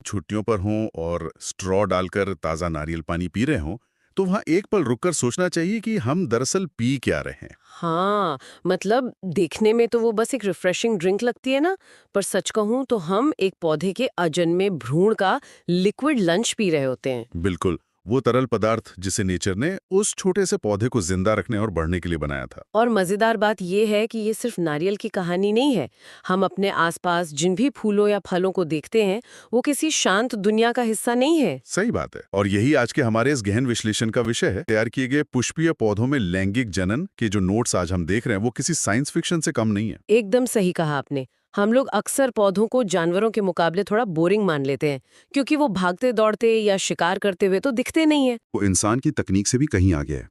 छुट्टियों पर हों और स्ट्रॉ डालकर ताज़ा नारियल पानी पी रहे हों, तो वहाँ एक पल रुककर सोचना चाहिए कि हम दरअसल पी क्या रहे हैं। हाँ, मतलब देखने में तो वो बस एक रिफ्रेशिंग ड्रिंक लगती है ना, पर सच कहूँ तो हम एक पौधे के अजन्मे भ्रूण का लिक्विड लंच पी रहे होते हैं। बिल्कुल, वो तरल पदार्थ जिसे नेचर ने उस छोटे से पौधे को जिंदा रखने और बढ़ने के लिए बनाया था। और मजेदार बात ये है कि ये सिर्फ नारियल की कहानी नहीं है। हम अपने आसपास जिन भी फूलों या फलों को देखते हैं, वो किसी शांत दुनिया का हिस्सा नहीं है। सही बात है, और यही आज के हमारे इस गहन विश्लेषण का विषय है। तैयार किए गए पुष्पीय पौधों में लैंगिक जनन के जो नोट्स आज हम देख रहे हैं, वो किसी साइंस फिक्शन से कम नहीं है। एकदम सही कहा आपने। हम लोग अक्सर पौधों को जानवरों के मुकाबले थोड़ा बोरिंग मान लेते हैं, क्योंकि वो भागते दौड़ते या शिकार करते हुए तो दिखते नहीं है। वो इंसान की तकनीक से भी कहीं आगे है।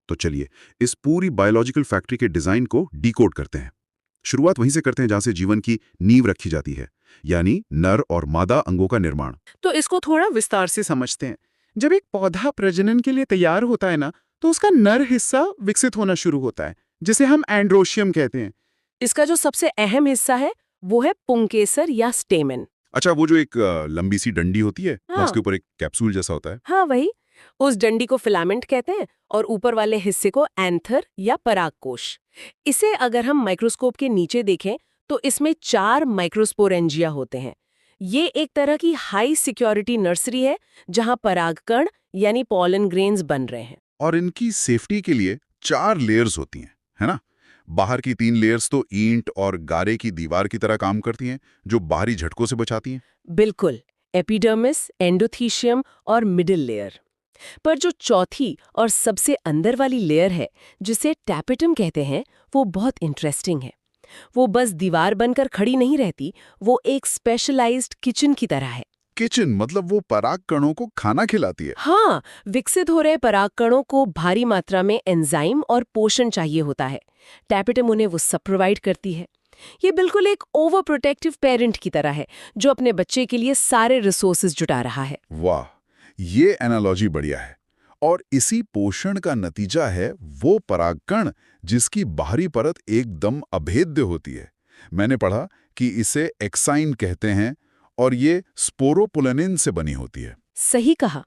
तो चलिए इस पूरी बायोलॉजिकल फैक्ट्री के डिजाइन को डिकोड करते हैं। शुरुआत वहीं से करते हैं जहां से जीवन की नींव रखी जाती है, यानी नर और मादा अंगों का निर्माण। तो इसको थोड़ा विस्तार से समझते हैं। जब एक पौधा प्रजनन के लिए तैयार होता है ना, तो उसका नर हिस्सा विकसित होना शुरू होता है, जिसे हम एंड्रोशियम कहते हैं। इसका जो सबसे अहम हिस्सा है, वो है पुंकेसर या स्टेमेन। अच्छा, वो जो एक लंबी सी डंडी होती है, वहाँ हाँ उसके ऊपर एक कैप्सूल जैसा होता है। हाँ, वही। उस डंडी को फिलामेंट कहते हैं और ऊपर वाले हिस्से को एंथर या परागकोश। इसे अगर हम माइक्रोस्कोप के नीचे देखें तो इसमें 4 माइक्रोस्पोरेंजिया होते हैं। ये एक तरह की हाई सिक्योरिटी नर्सरी है जहां परागकण यानी पॉलन ग्रेन्स बन रहे हैं। और इनकी सेफ्टी के लिए 4 लेयर्स होती हैं, है ना? बाहर की 3 लेयर्स तो ईंट और गारे की दीवार की तरह काम करती हैं, जो बाहरी झटकों से बचाती हैं। बिल्कुल, एपिडर्मिस, एंडोथीशियम और मिडिल लेयर। पर जो चौथी और सबसे अंदर वाली लेयर है, जिसे टैपेटम कहते हैं, वो बहुत इंटरेस्टिंग है। वो बस दीवार बनकर खड़ी नहीं रहती, वो एक स्पेशलाइज्ड किचन की तरह है। किचन मतलब वो पराग कणों को खाना खिलाती है। हाँ, विकसित हो रहे परागकणों को भारी मात्रा में एंजाइम और पोषण चाहिए होता है। टैपेटम उन्हें वो सब प्रोवाइड करती है। ये बिल्कुल एक ओवर प्रोटेक्टिव पेरेंट की तरह है, जो अपने बच्चे के लिए सारे रिसोर्सेज जुटा रहा है। वाह, ये एनालॉजी बढ़िया है। और इसी पोषण का नतीजा है वो परागकण जिसकी बाहरी परत एकदम अभेद्य होती है। मैंने पढ़ा कि इसे एक्साइन कहते हैं और ये स्पोरोपोलेनिन से बनी होती है। सही कहा।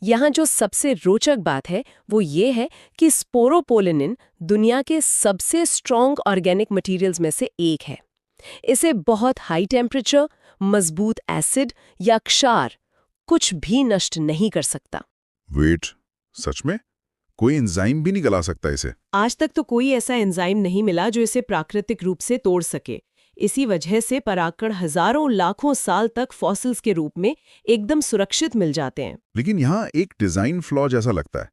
यहाँ जो सबसे रोचक बात है वो ये है कि स्पोरोपोलिनिन दुनिया के सबसे स्ट्रॉन्ग ऑर्गेनिक मटेरियल्स में से एक है। इसे बहुत हाई टेम्परेचर, मजबूत एसिड या क्षार कुछ भी नष्ट नहीं कर सकता। वेट, सच में? कोई एंजाइम भी नहीं गला सकता इसे? आज तक तो कोई ऐसा एंजाइम नहीं मिला जो इसे प्राकृतिक रूप से तोड़ सके। इसी वजह से परागकण हजारों लाखों साल तक फॉसिल्स के रूप में एकदम सुरक्षित मिल जाते हैं। लेकिन यहाँ एक डिजाइन फ्लॉ जैसा लगता है।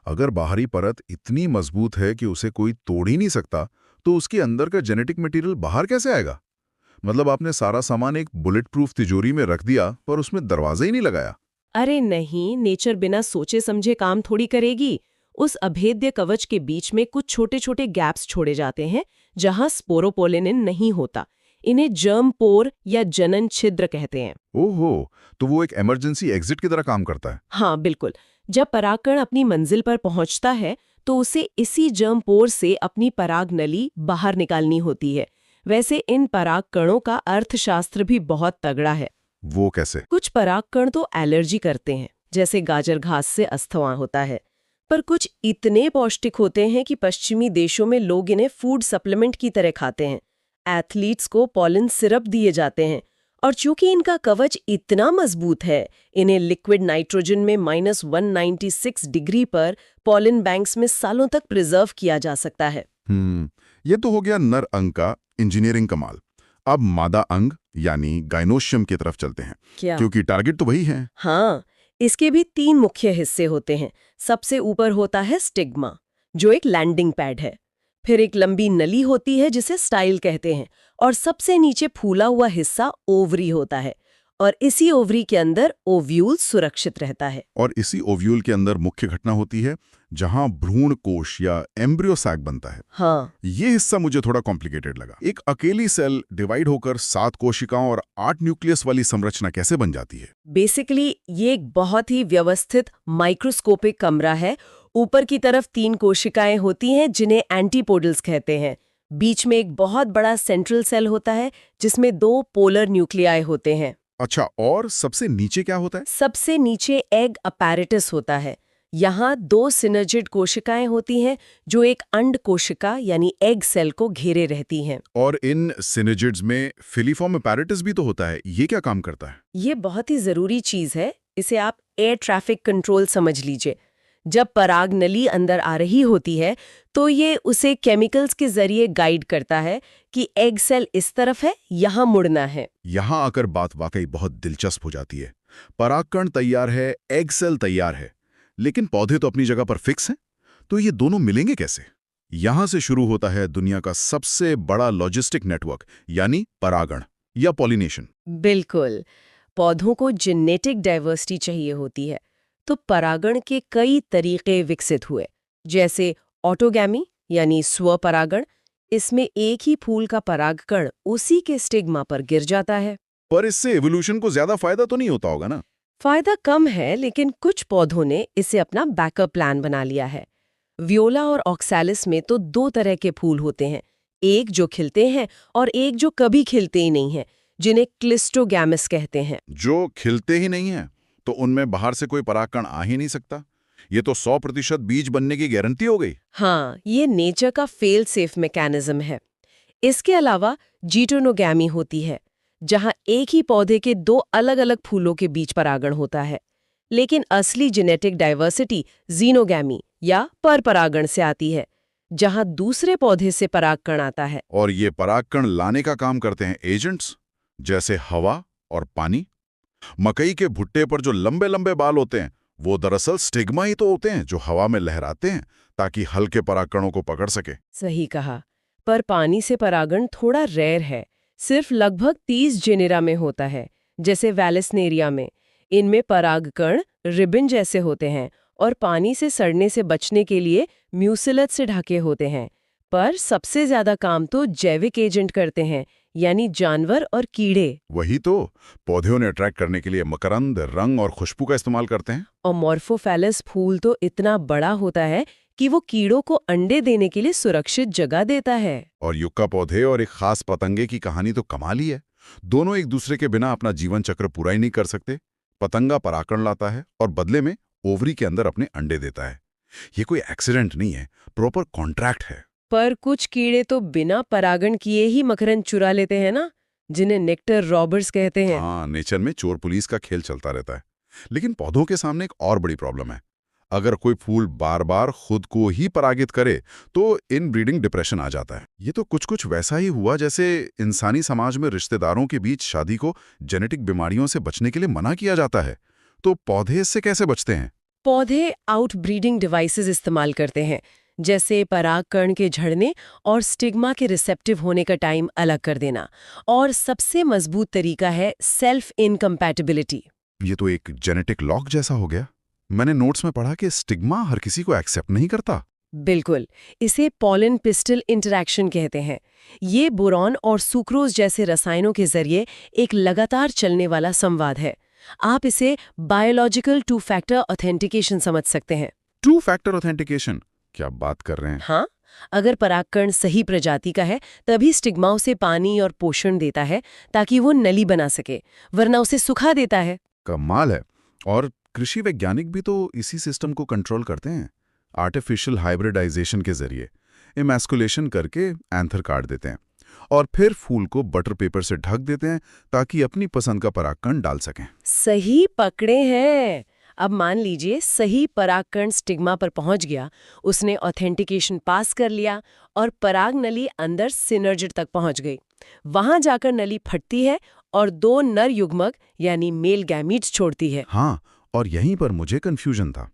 अगर बाहरी परत इतनी मजबूत है कि उसे कोई तोड़ ही नहीं सकता, तो उसके अंदर का जेनेटिक मटेरियल बाहर कैसे आएगा? मतलब आपने सारा सामान एक बुलेट प्रूफ तिजोरी में रख दिया, पर उसमें दरवाजा ही नहीं लगाया। अरे नहीं, नेचर बिना सोचे समझे काम थोड़ी करेगी। उस अभेद्य कवच के बीच में कुछ छोटे छोटे गैप्स छोड़े जाते हैं जहां स्पोरोपोलिनिन नहीं होता। इन्हें जर्म पोर या जनन छिद्र कहते हैं। ओहो, तो वो एक इमरजेंसी एग्जिट की तरह काम करता है। हाँ बिल्कुल। जब परागकण अपनी मंजिल पर पहुंचता है तो उसे इसी जर्म पोर से अपनी पराग नली बाहर निकालनी होती है। वैसे इन परागकणों का अर्थशास्त्र भी बहुत तगड़ा है। वो कैसे? कुछ परागकण तो एलर्जी करते हैं, जैसे गाजर घास से अस्थमा होता है। पर कुछ इतने पौष्टिक होते हैं कि पश्चिमी देशों में लोग इन्हें फूड सप्लीमेंट की तरह खाते हैं। एथलीट्स को पॉलन सिरप दिए जाते हैं। और चूंकि इनका कवच इतना मजबूत है, इन्हें लिक्विड नाइट्रोजन में -196 डिग्री पर पॉलन बैंक्स में सालों तक प्रिजर्व किया जा सकता है। ये तो हो गया नर अंग का इंजीनियरिंग कमाल। अब मादा अंग यानी गाइनोशियम की तरफ चलते हैं, क्या? क्योंकि टारगेट तो वही है। हाँ, इसके भी 3 मुख्य हिस्से होते हैं। सबसे ऊपर होता है स्टिग्मा, जो एक लैंडिंग पैड है। फिर एक लंबी नली होती है जिसे स्टाइल कहते हैं, और सबसे नीचे फूला हुआ हिस्सा ओवरी होता है। और इसी ओवरी के अंदर ओव्यूल सुरक्षित रहता है। और इसी ओव्यूल के अंदर मुख्य घटना होती है जहां भ्रूण कोश या एम्ब्रियो सैक बनता है। हाँ, ये हिस्सा मुझे थोड़ा कॉम्प्लिकेटेड लगा। एक अकेली सेल डिवाइड होकर 7 कोशिकाओं और 8 न्यूक्लियस वाली संरचना कैसे बन जाती है? बेसिकली ये एक बहुत ही व्यवस्थित माइक्रोस्कोपिक कमरा है। ऊपर की तरफ 3 कोशिकाएं होती हैं जिन्हें एंटीपोडल्स कहते हैं। बीच में एक बहुत बड़ा सेंट्रल सेल होता है जिसमें 2 पोलर न्यूक्लियाई होते हैं। अच्छा, और सबसे नीचे क्या होता है? सबसे नीचे एग अपैरेटस होता है। यहाँ 2 सिनर्जिड कोशिकाएं होती हैं जो एक अंड कोशिका यानी एग सेल को घेरे रहती हैं। और इन सिनेजिड्स में फिलीफॉर्म अपैरेटस भी तो होता है, ये क्या काम करता है? ये बहुत ही जरूरी चीज है, इसे आप एयर ट्रैफिक कंट्रोल समझ लीजिए। जब पराग नली अंदर आ रही होती है तो ये उसे केमिकल्स के जरिए गाइड करता है कि एग सेल इस तरफ है, यहाँ मुड़ना है। यहाँ आकर बात वाकई बहुत दिलचस्प हो जाती है। परागकण तैयार है, एग सेल तैयार है, लेकिन पौधे तो अपनी जगह पर फिक्स हैं, तो ये दोनों मिलेंगे कैसे? यहाँ से शुरू होता है दुनिया का सबसे बड़ा लॉजिस्टिक नेटवर्क, यानी परागण या पॉलिनेशन। बिल्कुल। पौधों को जेनेटिक डाइवर्सिटी चाहिए होती है, तो परागण के कई तरीके विकसित हुए, जैसे ऑटोगैमी यानी स्वपरागण। इसमें एक ही फूल का परागकण उसी के स्टिग्मा पर गिर जाता है। पर इससे एवोल्यूशन को ज्यादा फायदा तो नहीं होता होगा ना? फायदा कम है, लेकिन कुछ पौधों ने इसे अपना बैकअप प्लान बना लिया है। वियोला और ऑक्सैलिस में तो 2 तरह के फूल होते हैं, एक जो खिलते हैं और एक जो कभी खिलते ही नहीं हैं, जिन्हें क्लिस्टोगैमस कहते हैं। जो खिलते ही नहीं है, तो उनमें बाहर से कोई परागकण आ ही नहीं सकता। ये तो 100% बीज बनने की गारंटी हो गई। हाँ, ये नेचर का फेल सेफ मैकेनिज्म है। इसके अलावा जीटोनोगैमी होती है, जहां एक ही पौधे के 2 अलग-अलग फूलों के बीच परागण होता है। लेकिन असली जेनेटिक डाइवर्सिटी जीनोगैमी या परपरागण से आती है, जहां दूसरे पौधे से परागकण आता है। और ये परागकण लाने का काम करते हैं एजेंट्स, जैसे हवा और पानी। मकई के भुट्टे पर जो लंबे लंबे बाल होते हैं, वो दरअसल स्टिग्मा ही तो होते हैं जो हवा में लहराते हैं ताकि हल्के परागकणों को पकड़ सके। सही कहा। पर पानी से परागण थोड़ा रेयर है, सिर्फ लगभग 30 जेनेरा में होता है, जैसे वैलेस्नेरिया में। इनमें परागकण रिबन जैसे होते हैं और पानी से सड़ने से बचने के लिए म्यूसिलस से ढके होते हैं। पर सबसे ज्यादा काम तो जैविक एजेंट करते हैं, यानी जानवर और कीड़े। वही तो, पौधे उन्हें अट्रैक्ट करने के लिए मकरंद, रंग और खुशबू का इस्तेमाल करते हैं। और मॉर्फोफैलस फूल तो इतना बड़ा होता है कि वो कीड़ों को अंडे देने के लिए सुरक्षित जगह देता है। और युक्का पौधे और एक खास पतंगे की कहानी तो कमाल ही है। दोनों एक दूसरे के बिना अपना जीवन चक्र पूरा ही नहीं कर सकते। पतंगा परागकण लाता है और बदले में ओवरी के अंदर अपने अंडे देता है। ये कोई एक्सीडेंट नहीं है, प्रॉपर कॉन्ट्रैक्ट है। पर कुछ कीड़े तो बिना परागण किए ही मकरंद चुरा लेते हैं ना, जिन्हें नेक्टर रॉबर्स कहते हैं। हाँ, नेचर में चोर पुलिस का खेल चलता रहता है। लेकिन पौधों के सामने एक और बड़ी प्रॉब्लम है। अगर कोई फूल बार बार खुद को ही परागित करे तो इनब्रीडिंग डिप्रेशन आ जाता है। ये तो कुछ वैसा ही हुआ जैसे इंसानी समाज में रिश्तेदारों के बीच शादी को जेनेटिक बीमारियों से बचने के लिए मना किया जाता है। तो पौधे इससे कैसे बचते हैं? पौधे आउटब्रीडिंग डिवाइसेस इस्तेमाल करते हैं, जैसे परागकण के झड़ने और स्टिग्मा के रिसेप्टिव होने का टाइम अलग कर देना। और सबसे मजबूत तरीका है सेल्फ इनकम्पैटिबिलिटी। ये तो एक जेनेटिक लॉक जैसा हो गया। मैंने नोट्स में पढ़ा कि स्टिग्मा हर किसी को एक्सेप्ट नहीं करता। बिल्कुल, इसे पॉलन पिस्टल इंटरैक्शन कहते हैं। ये बोरॉन और सुक्रोज जैसे रसायनों के जरिए एक लगातार चलने वाला संवाद है। आप इसे बायोलॉजिकल 2 फैक्टर ऑथेंटिकेशन समझ सकते हैं। 2 फैक्टर ऑथेंटिकेशन? क्या बात कर रहे हैं? हाँ, अगर परागकण सही प्रजाति का है तभी स्टिग्मा उसे पानी और पोषण देता है ताकि वो नली बना सके, वरना उसे सुखा देता है। कमाल है। और कृषि वैज्ञानिक भी तो इसी सिस्टम को कंट्रोल करते हैं। आर्टिफिशियल हाइब्रिडाइजेशन के जरिए इमैस्कुलेशन करके एंथर काट देते हैं और फिर फूल को बटर पेपर से ढक देते हैं ताकि अपनी पसंद का परागकण डाल सकें। सही पकड़े हैं। अब मान लीजिए सही परागकण स्टिग्मा पर पहुंच गया, उसने ऑथेंटिकेशन पास कर लिया और पराग नली अंदर सिनर्जिड तक पहुंच गई। वहां जाकर नली फटती है और 2 नर युग्मक यानी मेल गैमीट्स छोड़ती है। हाँ, और यहीं पर मुझे कंफ्यूजन था।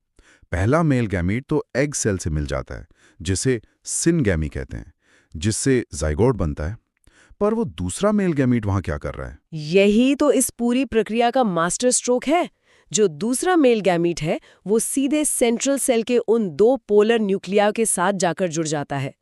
पहला मेल गैमीट तो एग सेल से मिल जाता है, जिसे सिनगैमी कहते हैं, जिससे जाइगोट बनता है। पर वो दूसरा मेल गैमीट वहां क्या कर रहा है? यही तो इस पूरी प्रक्रिया का मास्टर स्ट्रोक है। जो दूसरा मेल गैमीट है वो सीधे सेंट्रल सेल के उन 2 पोलर न्यूक्लिया के साथ जाकर जुड़ जाता है।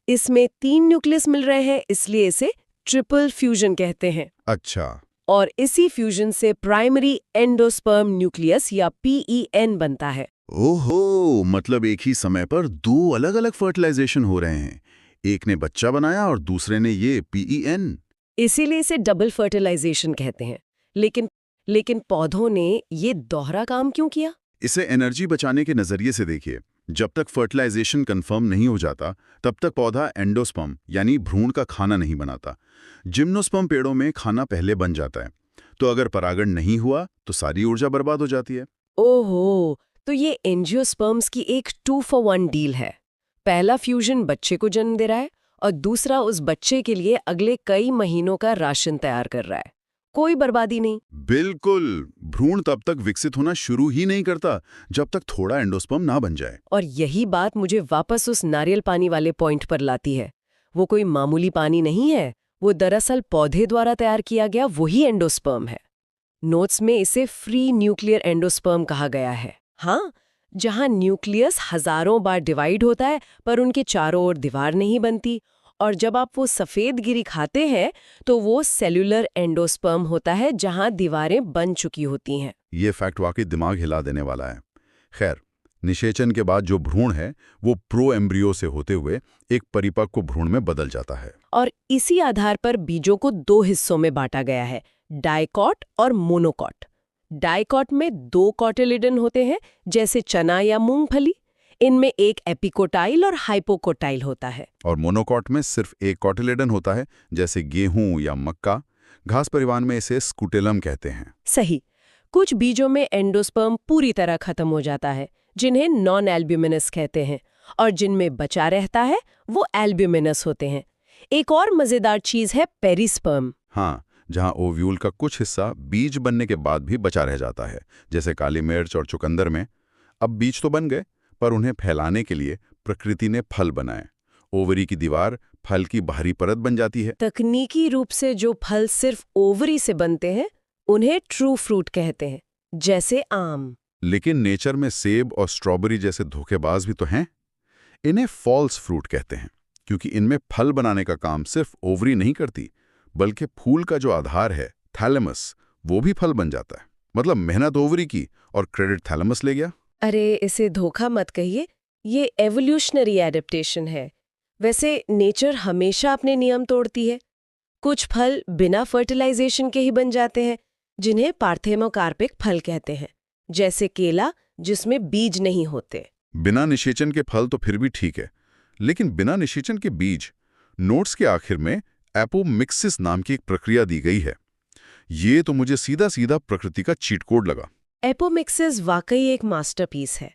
इसमें 3 न्यूक्लियस मिल रहे हैं, इसलिए इसे ट्रिपल फ्यूजन कहते हैं। अच्छा। और इसी फ्यूजन से प्राइमरी एंडोस्पर्म न्यूक्लियस या PEN बनता है। ओहो, मतलब एक ही समय पर 2 अलग-अलग फर्टिलाइजेशन हो रहे हैं। एक ने बच्चा बनाया और दूसरे ने ये PEN। इसीलिए इसे डबल फर्टिलाइजेशन कहते हैं। लेकिन पौधों ने ये दोहरा काम क्यों किया? इसे एनर्जी बचाने के नजरिए से देखिए। जब तक फर्टिलाइजेशन कंफर्म नहीं हो जाता, तब तक पौधा एंडोस्पर्म यानी भ्रूण का खाना नहीं बनाता। जिम्नोस्पर्म पेड़ों में खाना पहले बन जाता है, तो अगर परागण नहीं हुआ तो सारी ऊर्जा बर्बाद हो जाती है। ओहो, तो ये एंजियोस्पर्म्स की एक 2 for 1 डील है। पहला फ्यूजन बच्चे को जन्म दे रहा है और दूसरा उस बच्चे के लिए अगले कई महीनों का राशन तैयार कर रहा है। कोई बर्बादी नहीं। बिल्कुल, भ्रूण तब तक विकसित होना शुरू ही नहीं करता जब तक थोड़ा एंडोस्पर्म ना बन जाए। और यही बात मुझे वापस उस नारियल पानी वाले पॉइंट पर लाती है। वो कोई मामूली पानी नहीं है, वो दरअसल पौधे द्वारा तैयार किया गया वही एंडोस्पर्म है। नोट्स में इसे फ्री न्यूक्लियर एंडोस्पर्म कहा गया है। हाँ, जहां न्यूक्लियस हजारों बार डिवाइड होता है पर उनके चारों ओर दीवार नहीं बनती, और जब आप वो सफेद गिरी खाते हैं तो वो सेल्यूलर एंडोस्पर्म होता है जहां दीवारें बन चुकी होती हैं। ये फैक्ट वाकई दिमाग हिला देने वाला है। खैर, निषेचन के बाद जो भ्रूण है वो प्रो एम्ब्रियो से होते हुए एक परिपक्व भ्रूण में बदल जाता है। और इसी आधार पर बीजों को 2 हिस्सों में बांटा गया है, डाइकॉट और मोनोकॉट। डाइकॉट में 2 कॉटिलिडन होते हैं, जैसे चना या मूंगफली। इनमें एक एपिकोटाइल और हाइपोकोटाइल होता है। और मोनोकॉट में सिर्फ एक कॉटिलेडन होता है, जैसे गेहूं या मक्का। घास परिवार में इसे स्कूटेलम कहते हैं। सही। कुछ बीजों में एंडोस्पर्म पूरी तरह खत्म हो जाता है, जिन्हें नॉन एल्ब्यूमिनस कहते हैं, और जिनमें बचा रहता है वो एल्ब्यूमिनस होते हैं। एक और मजेदार चीज है पेरिस्पर्म। हाँ, जहां ओव्यूल का कुछ हिस्सा बीज बनने के बाद भी बचा रह जाता है, जैसे काली मिर्च और चुकंदर में। अब बीज तो बन गए, पर उन्हें फैलाने के लिए प्रकृति ने फल बनाए। ओवरी की दीवार फल की बाहरी परत बन जाती है। तकनीकी रूप से जो फल सिर्फ ओवरी से बनते हैं उन्हें ट्रू फ्रूट कहते हैं, जैसे आम। लेकिन नेचर में सेब और स्ट्रॉबेरी जैसे धोखेबाज भी तो हैं। इन्हें फॉल्स फ्रूट कहते हैं, क्योंकि इनमें फल बनाने का काम सिर्फ ओवरी नहीं करती, बल्कि फूल का जो आधार है थैलेमस, वो भी फल बन जाता है। मतलब मेहनत ओवरी की और क्रेडिट थैलेमस ले गया। अरे, इसे धोखा मत कहिए, ये एवोल्यूशनरी एडेप्टेशन है। वैसे नेचर हमेशा अपने नियम तोड़ती है। कुछ फल बिना फर्टिलाइजेशन के ही बन जाते हैं, जिन्हें पार्थेमोकार्पिक फल कहते हैं, जैसे केला जिसमें बीज नहीं होते। बिना निषेचन के फल तो फिर भी ठीक है, लेकिन बिना निषेचन के बीज। नोट्स के आखिर में एपोमिक्सिस नाम की एक प्रक्रिया दी गई है। ये तो मुझे सीधा सीधा प्रकृति का चीट कोड लगा। एपोमिक्सिस वाकई एक मास्टरपीस है।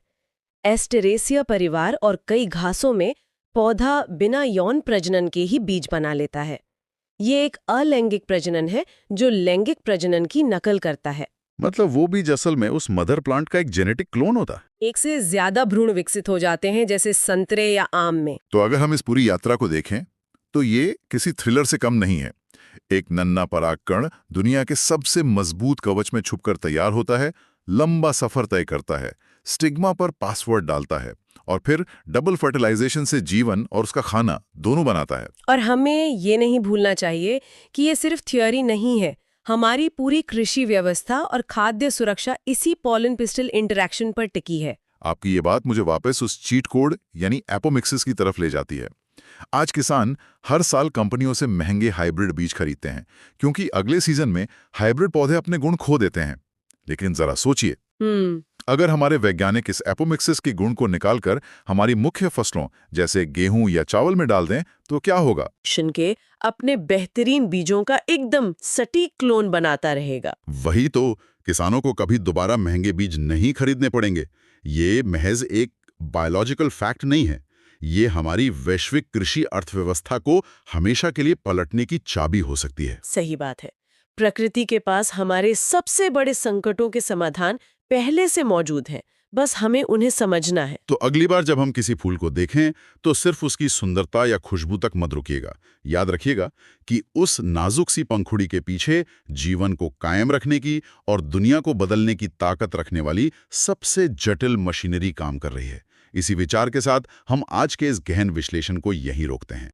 एस्टेरेसिया परिवार और कई घासों में पौधा बिना यौन प्रजनन के ही बीज बना लेता है। ये एक अलैंगिक प्रजनन है जो लैंगिक प्रजनन की नकल करता है। मतलब वो बीज असल में उस मदर प्लांट का एक जेनेटिक क्लोन होता। एक से ज्यादा भ्रूण विकसित हो जाते हैं, जैसे संतरे या आम में। तो अगर हम इस पूरी यात्रा को देखें तो ये किसी थ्रिलर से कम नहीं है। एक नन्हा परागकण दुनिया के सबसे मजबूत कवच में छुपकर तैयार होता है, लंबा सफर तय करता है, स्टिग्मा पर पासवर्ड डालता है और फिर डबल फर्टिलाइजेशन से जीवन और उसका खाना दोनों बनाता है। और हमें ये नहीं भूलना चाहिए कि ये सिर्फ थ्योरी नहीं है। हमारी पूरी कृषि व्यवस्था और खाद्य सुरक्षा इसी पॉलन पिस्टल इंटरैक्शन पर टिकी है। आपकी ये बात मुझे वापस उस चीट कोड यानी एपोमिक्सिस की तरफ ले जाती है। आज किसान हर साल कंपनियों से महंगे हाइब्रिड बीज खरीदते हैं, क्योंकि अगले सीजन में हाइब्रिड पौधे अपने गुण खो देते हैं। लेकिन जरा सोचिए, अगर हमारे वैज्ञानिक इस एपोमिक्सिस के गुण को निकालकर हमारी मुख्य फसलों जैसे गेहूं या चावल में डाल दें तो क्या होगा? के अपने बेहतरीन बीजों का एकदम सटीक क्लोन बनाता रहेगा। वही तो, किसानों को कभी दोबारा महंगे बीज नहीं खरीदने पड़ेंगे। ये महज एक बायोलॉजिकल फैक्ट नहीं है, ये हमारी वैश्विक कृषि अर्थव्यवस्था को हमेशा के लिए पलटने की चाबी हो सकती है। सही बात है। प्रकृति के पास हमारे सबसे बड़े संकटों के समाधान पहले से मौजूद हैं, बस हमें उन्हें समझना है। तो अगली बार जब हम किसी फूल को देखें तो सिर्फ उसकी सुंदरता या खुशबू तक मत रुकिएगा। याद रखिएगा कि उस नाजुक सी पंखुड़ी के पीछे जीवन को कायम रखने की और दुनिया को बदलने की ताकत रखने वाली सबसे जटिल मशीनरी काम कर रही है। इसी विचार के साथ हम आज के इस गहन विश्लेषण को यहीं रोकते हैं।